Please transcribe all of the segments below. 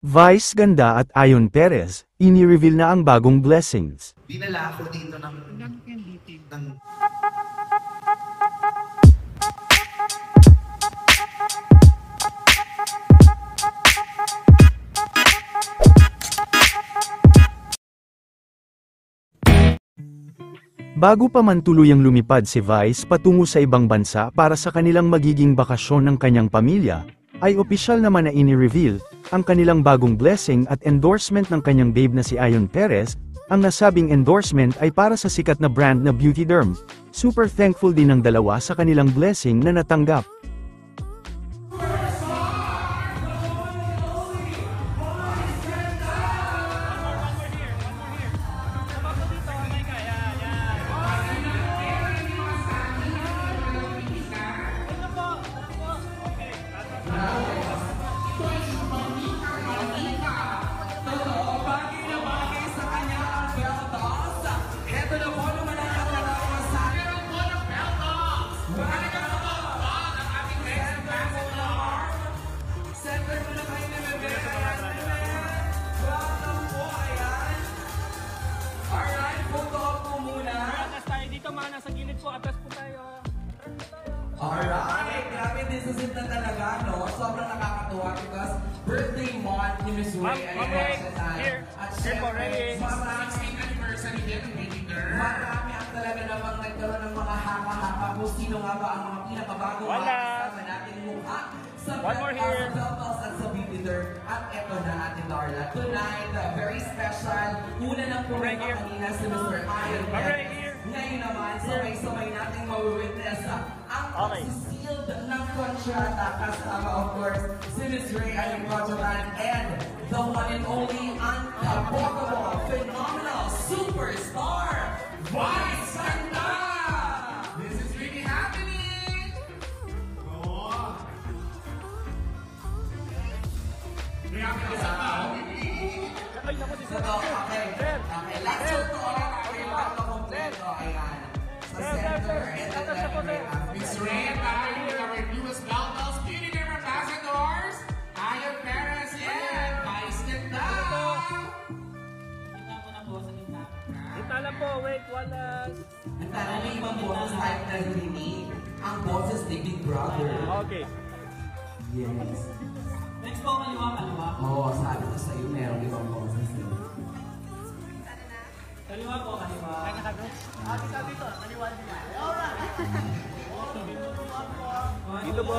Vice Ganda at Ayon Perez, ini-reveal na ang bagong blessings. Dinala ako dito ng Bago pa man tuluyang lumipad si Vice patungo sa ibang bansa para sa kanilang magiging bakasyon ng kanyang pamilya, ay opisyal naman na ini-reveal ang kanilang bagong blessing at endorsement ng kanyang babe na si Ayon Perez. Ang nasabing endorsement ay para sa sikat na brand na Beauty Derm. Super thankful din ang dalawa sa kanilang blessing na natanggap. Nasa gilid po, atas po tayo. Alright, grabe din sa sit na talaga, no? Sobrang nakakatuwa because birthday month ni Miss Ray ay Here. At Here po, ready. 16th anniversary din ng Beauty Derm. Marami ang talaga namang nagkaroon ng mga haka-haka kung sino nga ba ang mga pinakabagong kasama natin mukha sa Beltals at sa Beauty Derm. At eto na Ate Darla. Tonight, very special. Una ng pumunta kanina si Mr. Ayon Perez. Ngayon naman, sabay-sabay natin mawitness ang pag-sealed ng kontrata kasama, of course, si Miss Ray Ayon Kojotan and the one and only unforgettable, phenomenal superstar, Vice Ganda! This is really happening! Okay, let's go to all ayan. Sa center, and then Miss Ray and our newest Beltals Beauty Derm ambassadors, Ayon Perez and Vice Ganda. Kita lang po, wait, walas. Ang tanong ng ibang boses type na rinig, ang boses ni Big Brother. Okay. Yes. Next po, kaliwa. Oo, sabi ko sa iyo, merong ibang boses. Kaliwa po, kaliwa. Ate ka dito, kaliwa nila. Alright! Dito po.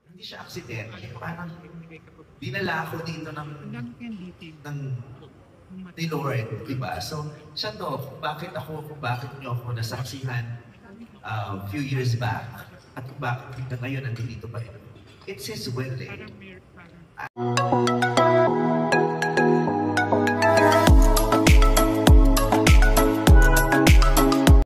Hindi siya aksidente. Parang dinala ako dito ng ni Lord, di ba? So, siya to, kung bakit niyo ako nasaksihan few years back, at kung bakit ngayon nandito pa rin. It's His will, eh.